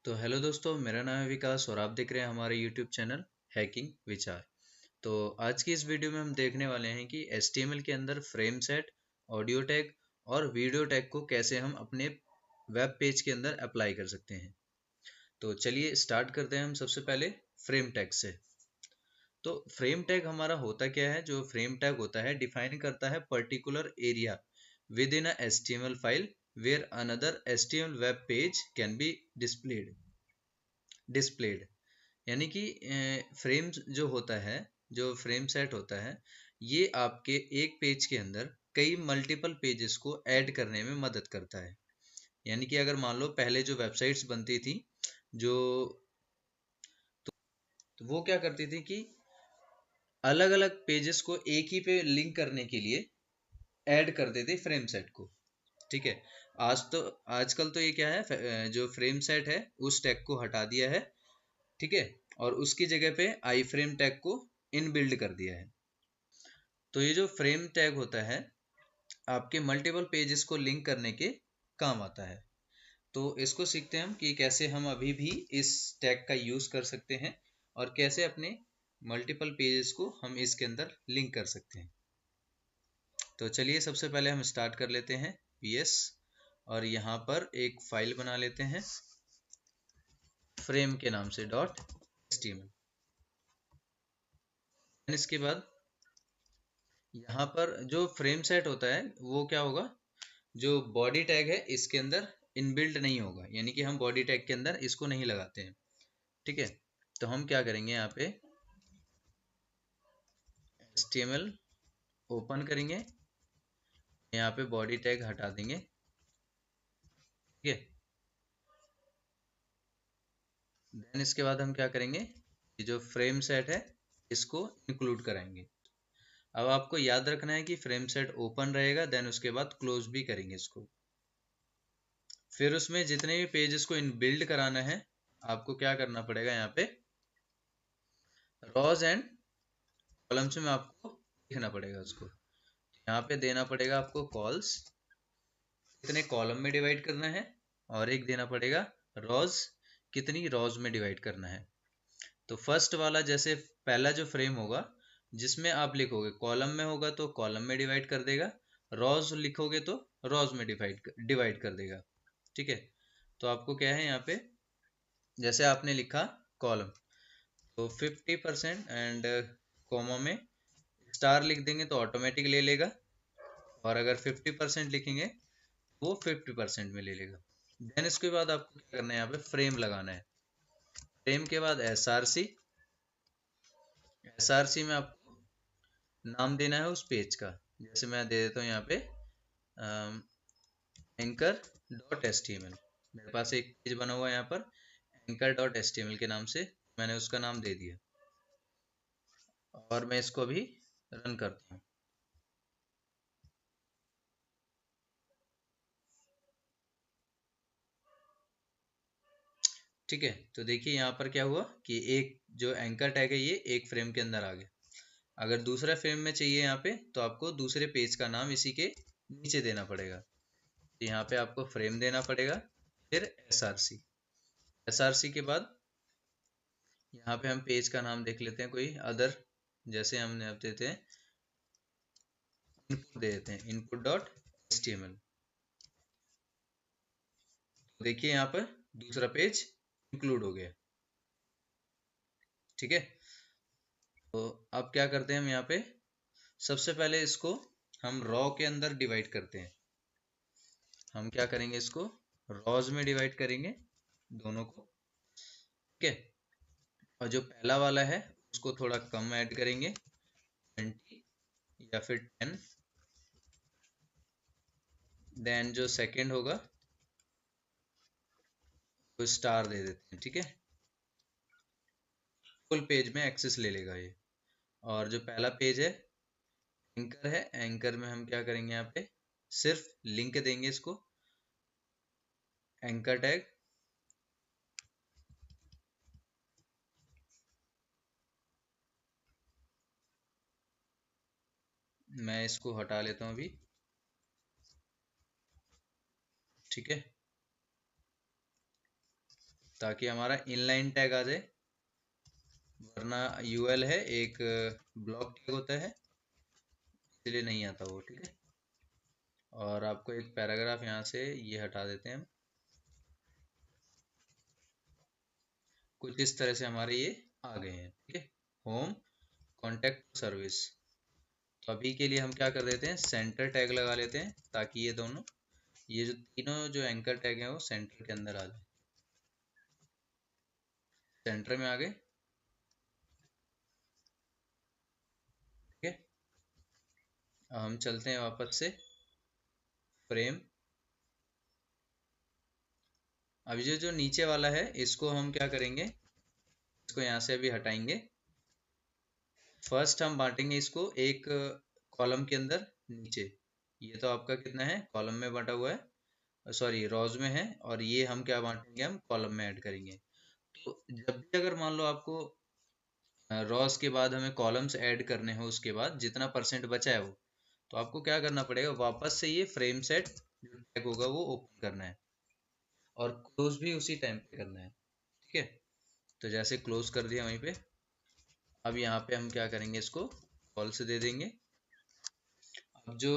तो हेलो दोस्तों, मेरा नाम है विकास और आप देख रहे हैं हमारे यूट्यूब चैनल हैकिंग विचार। तो आज की इस वीडियो में हम देखने वाले हैं कि HTML के अंदर फ्रेम सेट, ऑडियो टैग और वीडियो टैग को कैसे हम अपने वेब पेज के अंदर अप्लाई कर सकते हैं। तो चलिए स्टार्ट करते हैं हम सबसे पहले फ्रेम टैग से। तो फ्रेम टैग हमारा होता क्या है? जो फ्रेम टैग होता है डिफाइन करता है particular area within a HTML file where another HTML web page can be displayed. यानी कि फ्रेम जो होता है, जो फ्रेम सेट होता है, ये आपके एक पेज के अंदर कई मल्टीपल पेजेस को ऐड करने में मदद करता है। यानी कि अगर मान लो पहले जो वेबसाइट्स बनती थी, जो तो वो क्या करती थी कि अलग अलग पेजेस को एक ही पे लिंक करने के लिए ऐड करते थे फ्रेम सेट को। ठीक है। आजकल तो ये क्या है, जो फ्रेम सेट है उस टैग को हटा दिया है। ठीक है। और उसकी जगह पे आई फ्रेम टैग को इनबिल्ड कर दिया है। तो ये जो फ्रेम टैग होता है आपके मल्टीपल पेजेस को लिंक करने के काम आता है। तो इसको सीखते हैं हम कि कैसे हम अभी भी इस टैग का यूज कर सकते हैं और कैसे अपने मल्टीपल पेजेस को हम इसके अंदर लिंक कर सकते हैं। तो चलिए सबसे पहले हम स्टार्ट कर लेते हैं PS और यहाँ पर एक फाइल बना लेते हैं फ्रेम के नाम से .html। इसके बाद यहाँ पर जो फ्रेम सेट होता है वो क्या होगा, जो बॉडी टैग है इसके अंदर इनबिल्ट नहीं होगा, यानी कि हम बॉडी टैग के अंदर इसको नहीं लगाते हैं। ठीक है। तो हम क्या करेंगे, यहाँ पे HTML ओपन करेंगे, यहाँ पे बॉडी टैग हटा देंगे। ठीक है। देन इसके बाद हम क्या करेंगे, ये जो फ्रेम सेट है इसको इंक्लूड कराएंगे। अब आपको याद रखना है कि फ्रेम सेट ओपन रहेगा, देन उसके बाद क्लोज भी करेंगे इसको। फिर उसमें जितने भी पेजेस को इनबिल्ड कराना है आपको क्या करना पड़ेगा, यहाँ पे रॉज एंड कॉलम्स में आपको लिखना पड़ेगा उसको। यहाँ पे देना पड़ेगा आपको कॉल्स, कितने कॉलम में डिवाइड करना है, और एक देना पड़ेगा रॉज, कितनी रॉज में डिवाइड करना है। तो फर्स्ट वाला, जैसे पहला जो फ्रेम होगा जिसमें आप लिखोगे, कॉलम में होगा तो कॉलम में डिवाइड कर देगा, रॉज लिखोगे तो रॉज में डिवाइड कर देगा। ठीक है। तो आपको क्या है, यहाँ पे जैसे आपने लिखा कॉलम, तो 50% एंड कॉमा में स्टार लिख देंगे तो ऑटोमेटिक ले लेगा, और अगर 50% लिखेंगे वो 50% में ले लेगा। देन इसके बाद आपको क्या करना है, यहाँ पे फ्रेम लगाना है। फ्रेम के बाद SRC में आपको नाम देना है उस पेज का। जैसे मैं दे देता हूँ यहाँ पे anchor.html। मेरे पास एक पेज बना हुआ है यहाँ पर anchor.html के नाम से, मैंने उसका नाम दे दिया और मैं इसको अभी रन करता हूँ। ठीक है। तो देखिए यहाँ पर क्या हुआ कि एक जो एंकर टैग है ये एक फ्रेम के अंदर आ गया। अगर दूसरा फ्रेम में चाहिए यहाँ पे तो आपको दूसरे पेज का नाम इसी के नीचे देना पड़ेगा। तो यहाँ पे आपको फ्रेम देना पड़ेगा, फिर SRC के बाद यहाँ पे हम पेज का नाम देख लेते हैं कोई अदर, जैसे हमने अब देते हैं इनपुट, दे देते हैं input.html। देखिए यहाँ पर दूसरा पेज इंक्लूड हो गया। ठीक है। तो अब क्या करते हैं हम यहाँ पे, सबसे पहले इसको हम रॉ के अंदर डिवाइड करते हैं। हम क्या करेंगे, इसको रॉज में डिवाइड करेंगे दोनों को। ठीक है। और जो पहला वाला है उसको थोड़ा कम ऐड करेंगे, 20 या फिर 10। देन जो सेकंड होगा वो स्टार दे देते हैं। ठीक है। फुल पेज में एक्सेस ले लेगा ये। और जो पहला पेज है एंकर है, एंकर में हम क्या करेंगे, यहाँ पे सिर्फ लिंक देंगे इसको, एंकर टैग। मैं इसको हटा लेता हूँ अभी। ठीक है। ताकि हमारा इनलाइन टैग आ जाए, वरना यूएल है एक ब्लॉक टैग होता है, इसलिए नहीं आता वो। ठीक है, और आपको एक पैराग्राफ यहाँ से ये हटा देते हैं हम। कुछ इस तरह से हमारे ये आ गए हैं। ठीक है, होम, कॉन्टैक्ट, सर्विस। तो अभी के लिए हम क्या कर देते हैं, सेंटर टैग लगा लेते हैं, ताकि ये दोनों, ये जो तीनों जो एंकर टैग हैं वो सेंटर के अंदर आ जाए। सेंटर में आ गए। ठीक है, अब हम चलते हैं वापस से फ्रेम। अभी जो जो नीचे वाला है इसको हम क्या करेंगे, इसको यहाँ से अभी हटाएंगे। फर्स्ट हम बांटेंगे इसको एक कॉलम के अंदर नीचे। ये तो आपका कितना है, कॉलम में बांटा हुआ है, सॉरी रॉज में है, और ये हम क्या बांटेंगे, हम कॉलम में ऐड करेंगे। तो जब भी अगर मान लो आपको रॉस के बाद हमें कॉलम्स ऐड करने हो, उसके बाद जितना परसेंट बचा है वो, तो आपको क्या करना पड़ेगा, वापस से ये फ्रेम सेट जो टैग होगा वो ओपन करना है, और क्लोज भी उसी टाइम पे करना है। ठीक है, तो जैसे क्लोज कर दिया वहीं पे, अब यहाँ पे हम क्या करेंगे, इसको फॉल्स दे देंगे। अब जो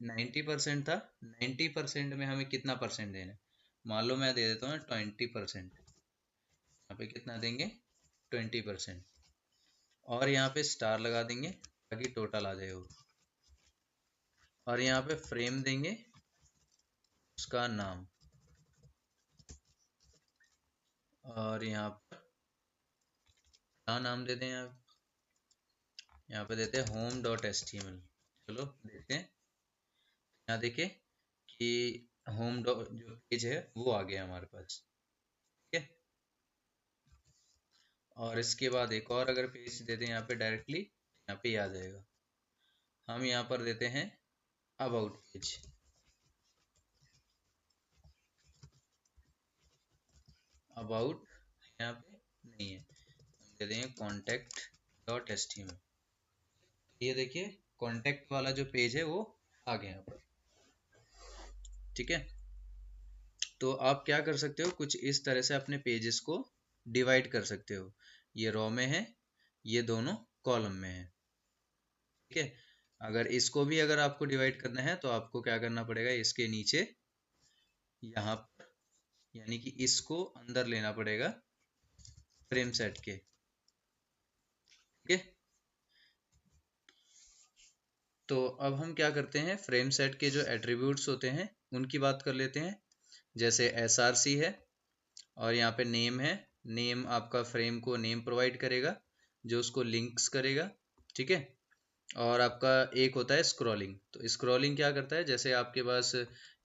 90% था, 90% में हमें कितना परसेंट देना है, मान लो मैं दे देता हूँ 20%। यहाँ पे कितना देंगे, 20%, और यहाँ पे स्टार लगा देंगे ताकि टोटल आ जाए वो। और यहाँ पे फ्रेम देंगे, उसका नाम, और यहाँ पर क्या नाम दे दें, यहाँ पे देते हैं home.html। चलो देखते हैं, यहाँ देखिए कि होम जो पेज है वो आ गया हमारे पास। ठीक है, और इसके बाद एक और अगर पेज दे दें यहाँ पे डायरेक्टली, यहाँ पे आ जाएगा। हम यहाँ पर देते हैं अबाउट पेज, अबाउट यहाँ पे नहीं है, हम दे देंगे contact.html। ये देखिए कॉन्टैक्ट वाला जो पेज है वो आ गया यहाँ पर। ठीक है, तो आप क्या कर सकते हो, कुछ इस तरह से अपने पेजेस को डिवाइड कर सकते हो। ये रो में है, ये दोनों कॉलम में है। ठीक है, अगर इसको भी अगर आपको डिवाइड करना है तो आपको क्या करना पड़ेगा, इसके नीचे यहाँ पर, यानी कि इसको अंदर लेना पड़ेगा फ्रेम सेट के। ठीक है, तो अब हम क्या करते हैं, फ्रेम सेट के जो एट्रीब्यूट्स होते हैं उनकी बात कर लेते हैं। जैसे src है, और यहाँ पे नेम है, नेम आपका फ्रेम को नेम प्रोवाइड करेगा जो उसको लिंक्स करेगा। ठीक है, और आपका एक होता है स्क्रॉलिंग। तो स्क्रॉलिंग क्या करता है, जैसे आपके पास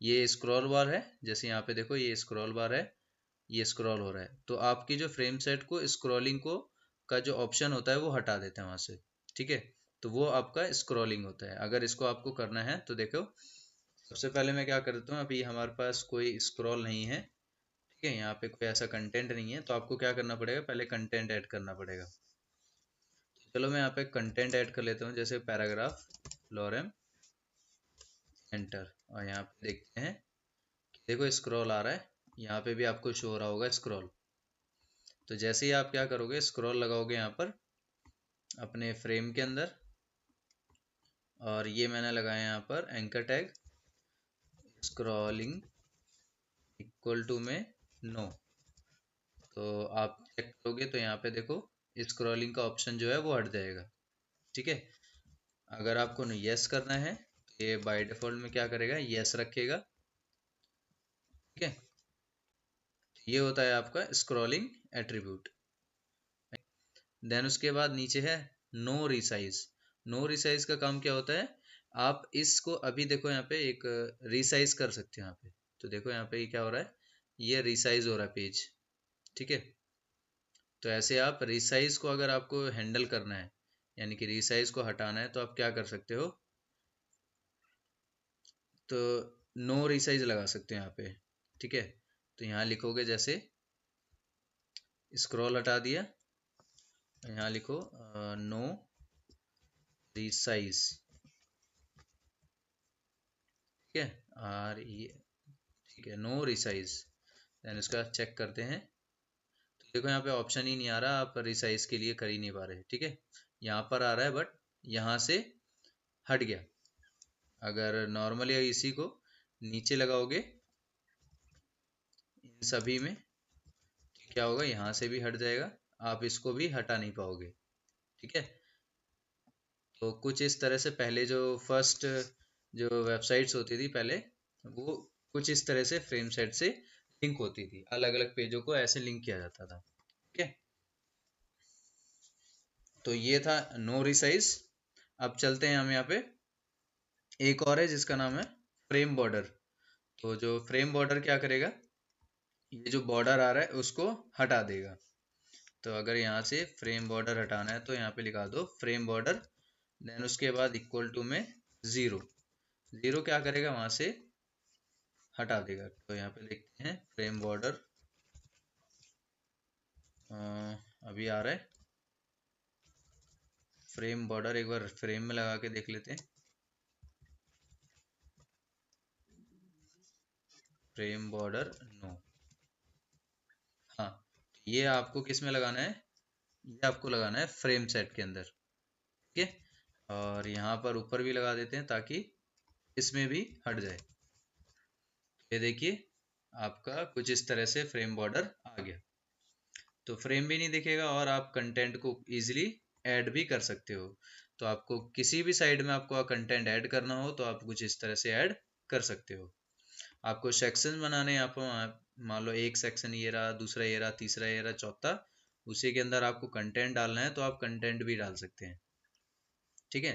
ये स्क्रॉल बार है, जैसे यहाँ पे देखो ये स्क्रॉल बार है, ये स्क्रॉल हो रहा है, तो आपकी जो फ्रेम सेट को स्क्रॉलिंग को का जो ऑप्शन होता है वो हटा देते हैं वहां से। ठीक है, तो वो आपका स्क्रॉलिंग होता है। अगर इसको आपको करना है तो देखो, सबसे पहले मैं क्या कर देता हूँ, अभी हमारे पास कोई स्क्रॉल नहीं है। ठीक है, यहाँ पे कोई ऐसा कंटेंट नहीं है, तो आपको क्या करना पड़ेगा, पहले कंटेंट ऐड करना पड़ेगा। तो चलो मैं यहाँ पे कंटेंट ऐड कर लेता हूँ, जैसे पैराग्राफ लॉरेम एंटर, और यहाँ पे देखते हैं कि देखो स्क्रॉल आ रहा है, यहाँ पे भी आपको शो हो रहा होगा स्क्रॉल। तो जैसे ही आप क्या करोगे, स्क्रॉल लगाओगे यहाँ पर अपने फ्रेम के अंदर, और ये मैंने लगाया यहाँ पर anchor tag scrolling equal to में नो। तो आप चेक करोगे तो यहाँ पे देखो स्क्रॉलिंग का ऑप्शन जो है वो हट जाएगा। ठीक है, अगर आपको यस करना है तो ये बाय डिफॉल्ट में क्या करेगा, यस रखेगा। ठीक है, ये होता है आपका स्क्रॉलिंग एट्रीब्यूट। देन उसके बाद नीचे है नो रिसाइज। नो रिसाइज का काम क्या होता है, आप इसको अभी देखो यहाँ पे एक रिसाइज कर सकते हो यहाँ पे। तो देखो यहाँ पे क्या हो रहा है, ये रिसाइज हो रहा है पेज। ठीक है, तो ऐसे आप रिसाइज को अगर आपको हैंडल करना है, यानी कि रिसाइज को हटाना है, तो आप क्या कर सकते हो, तो नो रिसाइज लगा सकते हो यहाँ पे। ठीक है, तो यहाँ लिखोगे, जैसे स्क्रॉल हटा दिया, यहाँ लिखो नो रिसाइज। ठीक है, आर ई, ठीक है, नो रिसाइज। देन इसका चेक करते हैं, देखो यहाँ पे ऑप्शन ही नहीं आ रहा, आप रिसाइज के लिए कर ही नहीं पा रहे। ठीक है, यहाँ पर आ रहा है बट यहाँ से हट गया। अगर नॉर्मली इसी को नीचे लगाओगे इन सभी में, तो क्या होगा, यहाँ से भी हट जाएगा, आप इसको भी हटा नहीं पाओगे। ठीक है, तो कुछ इस तरह से पहले जो फर्स्ट जो वेबसाइट्स होती थी पहले, वो कुछ इस तरह से फ्रेम सेट से लिंक होती थी, अलग अलग पेजों को ऐसे लिंक किया जाता था। ठीक है, तो ये था नो रिसाइज। अब चलते हैं हम यहाँ पे, एक और है जिसका नाम है फ्रेम बॉर्डर। तो जो फ्रेम बॉर्डर क्या करेगा, ये जो बॉर्डर आ रहा है उसको हटा देगा। तो अगर यहाँ से फ्रेम बॉर्डर हटाना है तो यहाँ पे लिखा दो फ्रेम बॉर्डर, देन उसके बाद इक्वल टू में जीरो। जीरो क्या करेगा, वहां से हटा देगा। तो यहाँ पे देखते हैं फ्रेम बॉर्डर, अभी आ रहा है फ्रेम बॉर्डर, एक बार फ्रेम में लगा के देख लेते हैं। Frame border no. हाँ, ये आपको किस में लगाना है, ये आपको लगाना है फ्रेम सेट के अंदर। ठीक है, और यहाँ पर ऊपर भी लगा देते हैं ताकि इसमें भी हट जाए। ये देखिए आपका कुछ इस तरह से फ्रेम बॉर्डर आ गया। तो फ्रेम भी नहीं दिखेगा और आप कंटेंट को इजीली ऐड भी कर सकते हो। तो आपको किसी भी साइड में आपको कंटेंट ऐड करना हो तो आप कुछ इस तरह से ऐड कर सकते हो। आपको सेक्शन बनाने हैं, आपको मान लो एक सेक्शन ये रहा, दूसरा ये रहा, तीसरा ये रहा, चौथा, उसी के अंदर आपको कंटेंट डालना है तो आप कंटेंट भी डाल सकते हैं। ठीक है,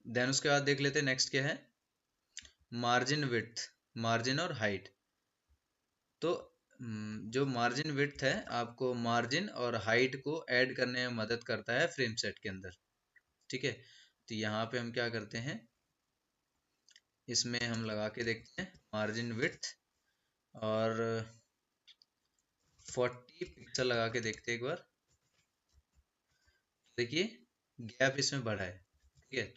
देन उसके बाद देख लेते हैं नेक्स्ट क्या है, मार्जिन विड्थ, मार्जिन और हाइट। तो जो मार्जिन विड्थ है आपको मार्जिन और हाइट को ऐड करने में मदद करता है फ्रेम सेट के अंदर। ठीक है, तो यहाँ पे हम क्या करते हैं, इसमें हम लगा के देखते हैं मार्जिन विड्थ और 40 पिक्सल लगा के देखते हैं एक बार। देखिए गैप इसमें बढ़ा है। ठीक है,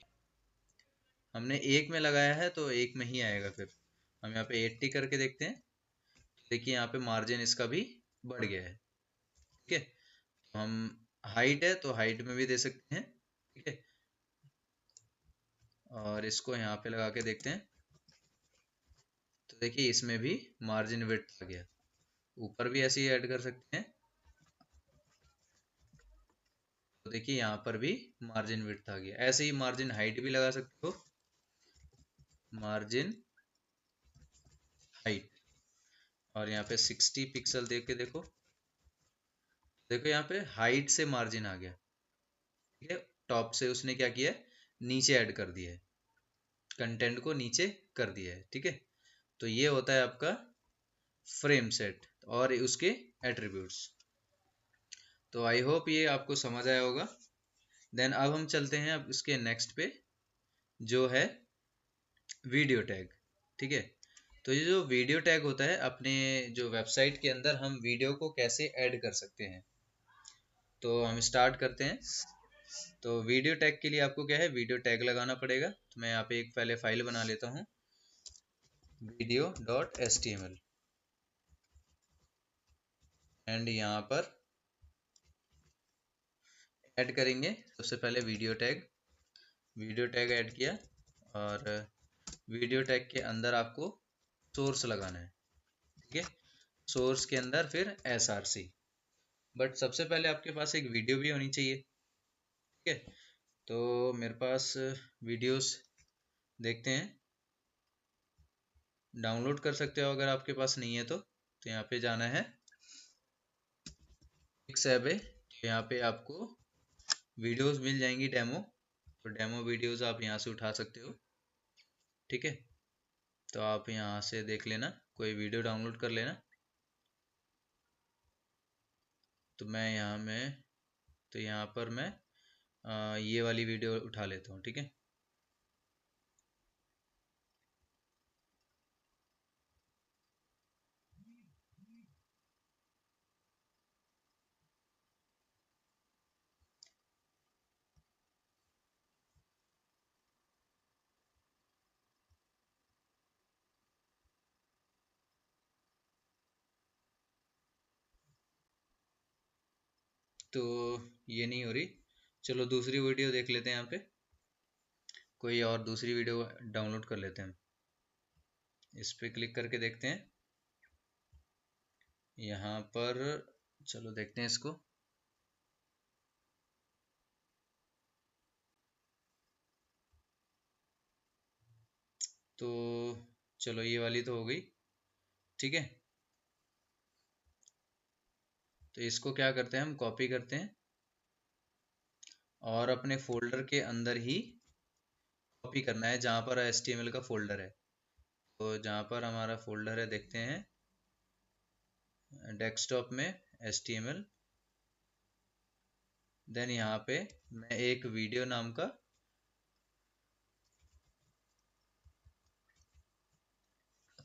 हमने एक में लगाया है तो एक में ही आएगा। फिर हम यहाँ पे 80 करके देखते हैं, देखिए यहाँ पे मार्जिन इसका भी बढ़ गया है। ठीक है, तो हम हाइट है तो हाइट में भी दे सकते हैं। ठीक है, और इसको यहाँ पे लगा के देखते हैं, तो देखिए इसमें भी मार्जिन विड्थ आ गया। ऊपर भी ऐसे ही ऐड कर सकते हैं, तो देखिए यहाँ पर भी मार्जिन विड्थ आ गया। ऐसे ही मार्जिन हाइट भी लगा सकते हो, मार्जिन हाइट, और यहाँ पे 60 पिक्सल देख के देखो, देखो यहाँ पे हाइट से मार्जिन आ गया। ठीक है, टॉप से उसने क्या किया है, नीचे ऐड कर दिया है, कंटेंट को नीचे कर दिया है। ठीक है, तो ये होता है आपका फ्रेम सेट और उसके एट्रीब्यूट्स। तो आई होप ये आपको समझ आया होगा। देन अब हम चलते हैं अब इसके नेक्स्ट पे, जो है वीडियो टैग। ठीक है, तो ये जो वीडियो टैग होता है, अपने जो वेबसाइट के अंदर हम वीडियो को कैसे ऐड कर सकते हैं, तो हम स्टार्ट करते हैं। तो वीडियो टैग के लिए आपको क्या है, वीडियो टैग लगाना पड़ेगा। तो मैं यहाँ पे एक पहले फाइल बना लेता हूँ, video.html, एंड यहाँ पर ऐड करेंगे सबसे पहले वीडियो टैग ऐड किया, और वीडियो टैग के अंदर आपको सोर्स लगाना है। ठीक है, सोर्स के अंदर फिर src, बट सबसे पहले आपके पास एक वीडियो भी होनी चाहिए। ठीक है, तो मेरे पास वीडियोस देखते हैं, डाउनलोड कर सकते हो अगर आपके पास नहीं है तो यहाँ पे जाना है, पिक्सएबे, यहाँ पे आपको वीडियोस मिल जाएंगी डेमो, तो डेमो वीडियोस आप यहाँ से उठा सकते हो। ठीक है, तो आप यहाँ से देख लेना, कोई वीडियो डाउनलोड कर लेना। तो मैं यहाँ में तो यहाँ पर मैं ये वाली वीडियो उठा लेता हूँ। ठीक है, तो ये नहीं हो रही, चलो दूसरी वीडियो देख लेते हैं। यहाँ पे कोई और दूसरी वीडियो डाउनलोड कर लेते हैं। इस पे क्लिक करके देखते हैं यहाँ पर, चलो देखते हैं इसको। तो चलो ये वाली तो हो गई, ठीक है। तो इसको क्या करते हैं, हम कॉपी करते हैं और अपने फोल्डर के अंदर ही कॉपी करना है जहाँ पर HTML का फोल्डर है। तो जहाँ पर हमारा फोल्डर है देखते हैं, डेस्कटॉप में HTML, देन यहाँ पे मैं एक वीडियो नाम का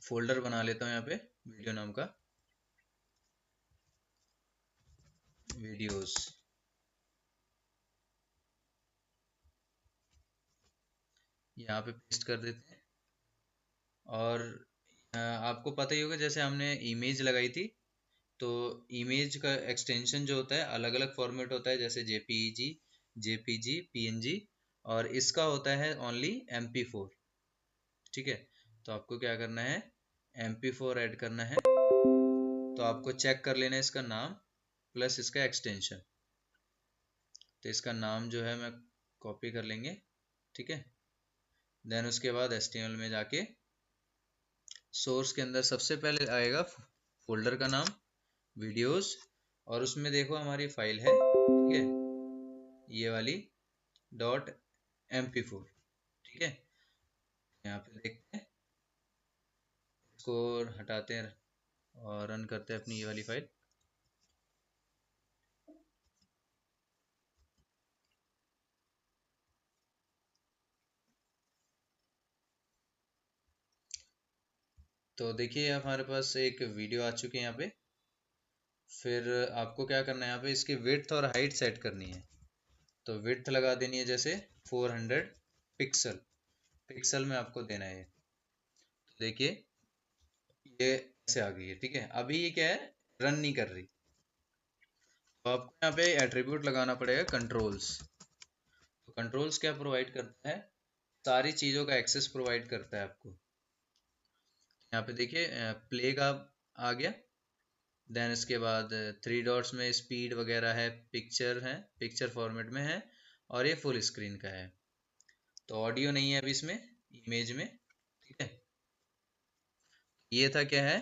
फोल्डर बना लेता हूँ। यहाँ पे वीडियो नाम का, वीडियोस, यहाँ पे पेस्ट कर देते हैं। और आपको पता ही होगा, जैसे हमने इमेज लगाई थी, तो इमेज का एक्सटेंशन जो होता है अलग अलग फॉर्मेट होता है, जैसे JPG, PNG, और इसका होता है ओनली MP4, ठीक है। तो आपको क्या करना है, MP4 ऐड करना है। तो आपको चेक कर लेना है इसका नाम प्लस इसका एक्सटेंशन। तो इसका नाम जो है मैं कॉपी कर लेंगे, ठीक है। देन उसके बाद HTML में जाके सोर्स के अंदर सबसे पहले आएगा फोल्डर का नाम वीडियोस, और उसमें देखो हमारी फाइल है, ठीक है, ये वाली .mp4, ठीक है। यहाँ पे देखते हैं, इसको हटाते हैं और रन करते हैं अपनी ये वाली फाइल। तो देखिए हमारे पास एक वीडियो आ चुकी है यहाँ पे। फिर आपको क्या करना है, यहाँ पे इसकी विड्थ और हाइट सेट करनी है। तो विड्थ लगा देनी है जैसे 400 पिक्सल, पिक्सल में आपको देना है। तो देखिए ये ऐसे आ गई है, ठीक है। अभी ये क्या है, रन नहीं कर रही। तो आपको यहाँ पे एट्रीब्यूट लगाना पड़ेगा कंट्रोल्स। तो कंट्रोल्स क्या प्रोवाइड करता है, सारी चीज़ों का एक्सेस प्रोवाइड करता है आपको। यहाँ पे देखिए प्ले का आ गया, देन इसके बाद थ्री डॉट्स में स्पीड वगैरह है, पिक्चर है, पिक्चर फॉर्मेट में है, और ये फुल स्क्रीन का है। तो ऑडियो नहीं है अभी इसमें, इमेज में, ठीक है। ये था क्या है,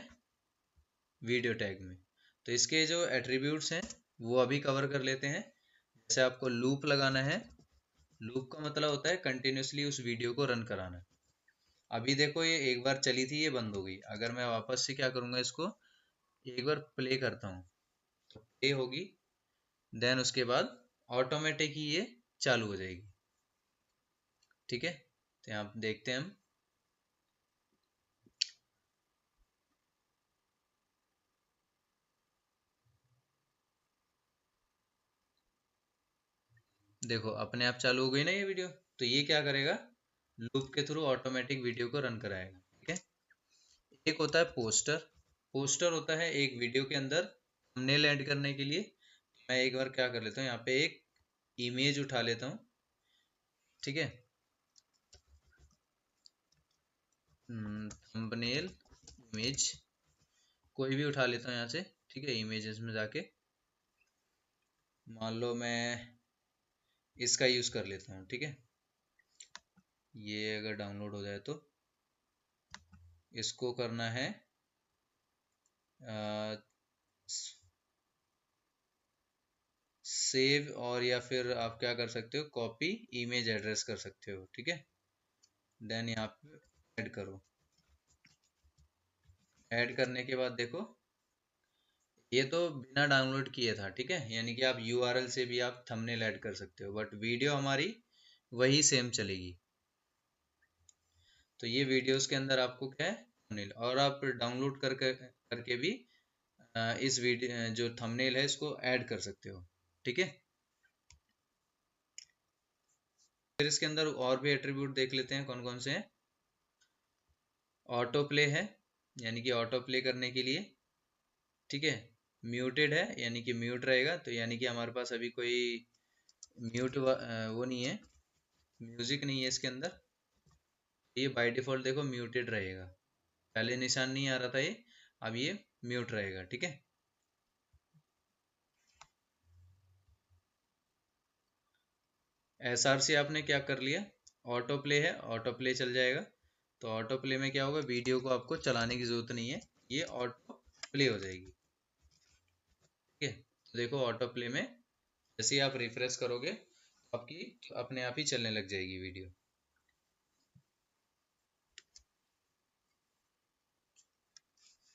वीडियो टैग में। तो इसके जो एट्रीब्यूट्स हैं वो अभी कवर कर लेते हैं। जैसे आपको लूप लगाना है, लूप का मतलब होता है कंटिन्यूसली उस वीडियो को रन कराना। अभी देखो ये एक बार चली थी, ये बंद हो गई। अगर मैं वापस से क्या करूँगा, इसको एक बार प्ले करता हूँ, तो प्ले होगी, देन उसके बाद ऑटोमेटिक ही ये चालू हो जाएगी, ठीक है। तो यहाँ देखते हैं हम, देखो अपने आप चालू हो गई ना ये वीडियो। तो ये क्या करेगा, लूप के थ्रू ऑटोमेटिक वीडियो को रन कराएगा, ठीक है। एक होता है पोस्टर, पोस्टर होता है एक वीडियो के अंदर थंबनेल ऐड करने के लिए। मैं एक बार क्या कर लेता हूँ, यहाँ पे एक इमेज उठा लेता हूँ, ठीक है, थंबनेल इमेज कोई भी उठा लेता हूँ यहाँ से, ठीक है। इमेजेस में जाके मान लो मैं इसका यूज़ कर लेता हूँ, ठीक है। ये अगर डाउनलोड हो जाए तो इसको करना है सेव, और या फिर आप क्या कर सकते हो, कॉपी इमेज एड्रेस कर सकते हो, ठीक है। देन यहाँ पे ऐड करो। ऐड करने के बाद देखो ये तो बिना डाउनलोड किए था, ठीक है। यानी कि आप URL से भी आप थंबनेल ऐड कर सकते हो, बट वीडियो हमारी वही सेम चलेगी। तो ये वीडियोस के अंदर आपको क्या है, थंबनेल, और आप डाउनलोड करके भी इस वीडियो जो थंबनेल है इसको ऐड कर सकते हो, ठीक है। फिर इसके अंदर और भी एट्रीब्यूट देख लेते हैं कौन कौन से हैं। ऑटो प्ले है, यानी कि ऑटो प्ले करने के लिए, ठीक है। म्यूटेड है यानी कि म्यूट रहेगा, तो यानी कि हमारे पास अभी कोई म्यूट वो नहीं है, म्यूजिक नहीं है इसके अंदर। ये बाय डिफॉल्ट देखो म्यूटेड रहेगा, पहले निशान नहीं आ रहा था ये, अब ये म्यूट रहेगा। ठीक है, SRC आपने क्या कर लिया, ऑटो प्ले है, ऑटो प्ले चल जाएगा। तो ऑटो प्ले में क्या होगा, वीडियो को आपको चलाने की जरूरत नहीं है, ये ऑटो प्ले हो जाएगी। ठीक है, तो देखो ऑटो प्ले में जैसे ही आप रिफ्रेश करोगे तो आपकी अपने आप ही चलने लग जाएगी वीडियो।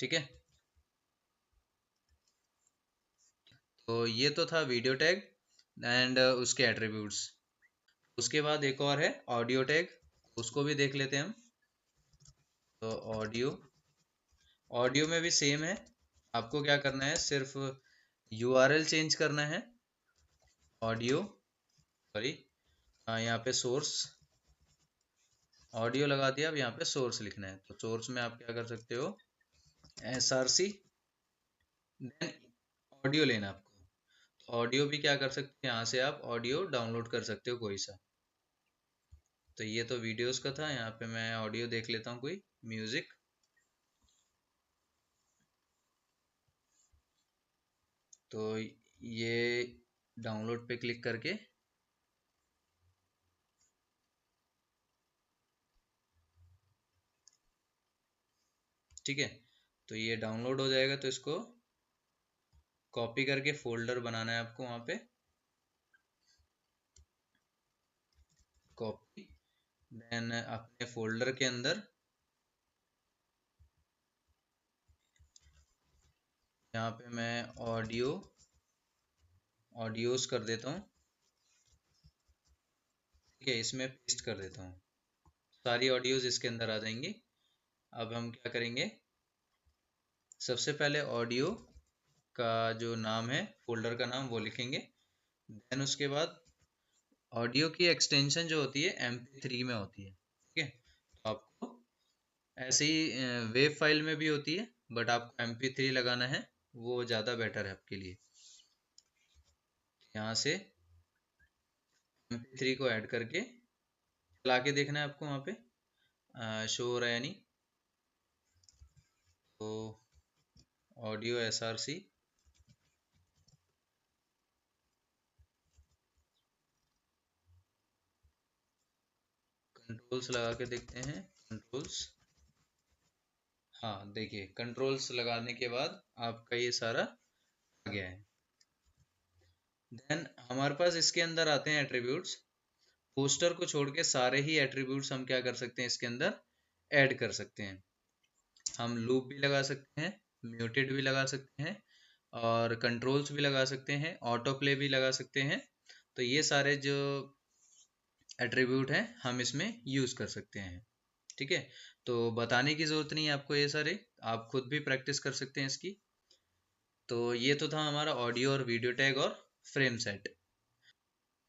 ठीक है, तो ये तो था वीडियो टैग एंड उसके एट्रीब्यूट्स। उसके बाद एक और है ऑडियो टैग, उसको भी देख लेते हैं हम। तो ऑडियो, ऑडियो में भी सेम है, आपको क्या करना है, सिर्फ URL चेंज करना है। ऑडियो, सॉरी, यहाँ पे सोर्स, ऑडियो लगा दिया, अब यहाँ पे सोर्स लिखना है। तो सोर्स में आप क्या कर सकते हो, SRC, देन ऑडियो लेना आपको। ऑडियो भी क्या कर सकते हैं, यहाँ से आप ऑडियो डाउनलोड कर सकते हो कोई सा। तो ये तो वीडियोस का था, यहाँ पे मैं ऑडियो देख लेता हूँ कोई म्यूजिक। तो ये डाउनलोड पे क्लिक करके, ठीक है, तो ये डाउनलोड हो जाएगा। तो इसको कॉपी करके फोल्डर बनाना है आपको, वहाँ पे कॉपी, देन अपने फोल्डर के अंदर यहाँ पे मैं ऑडियोस कर देता हूँ। ठीक है, इसमें पेस्ट कर देता हूँ, सारी ऑडियोज इसके अंदर आ जाएंगी। अब हम क्या करेंगे, सबसे पहले ऑडियो का जो नाम है, फोल्डर का नाम, वो लिखेंगे। देन उसके बाद ऑडियो की एक्सटेंशन जो होती है MP3 में होती है। ठीक है, तो आपको ऐसे ही वेब फाइल में भी होती है, बट आपको MP3 लगाना है, वो ज़्यादा बेटर है आपके लिए। यहाँ से MP3 को ऐड करके चला के देखना है आपको, वहाँ पे शो हो रहा है नहीं। तो ऑडियो SRC, कंट्रोल्स लगा के देखते हैं, कंट्रोल्स, हाँ देखिए कंट्रोल्स लगाने के बाद आपका ये सारा आ गया है। देन हमारे पास इसके अंदर आते हैं एट्रीब्यूट्स। पोस्टर को छोड़ के सारे ही एट्रीब्यूट्स हम क्या कर सकते हैं, इसके अंदर ऐड कर सकते हैं। हम लूप भी लगा सकते हैं, म्यूटेड भी लगा सकते हैं, और कंट्रोल्स भी लगा सकते हैं, ऑटो प्ले भी लगा सकते हैं। तो ये सारे जो एट्रीब्यूट हैं हम इसमें यूज कर सकते हैं। ठीक है, तो बताने की जरूरत नहीं है आपको, ये सारे आप खुद भी प्रैक्टिस कर सकते हैं इसकी। तो ये तो था हमारा ऑडियो और वीडियो टैग और फ्रेम सेट।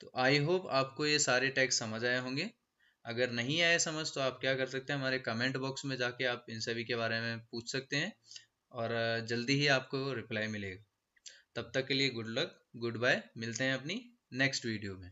तो आई होप आपको ये सारे टैग समझ आए होंगे। अगर नहीं आए समझ तो आप क्या कर सकते हैं, हमारे कमेंट बॉक्स में जाके आप इन सभी के बारे में पूछ सकते हैं, और जल्दी ही आपको रिप्लाई मिलेगा। तब तक के लिए गुड लक, गुड बाय, मिलते हैं अपनी नेक्स्ट वीडियो में।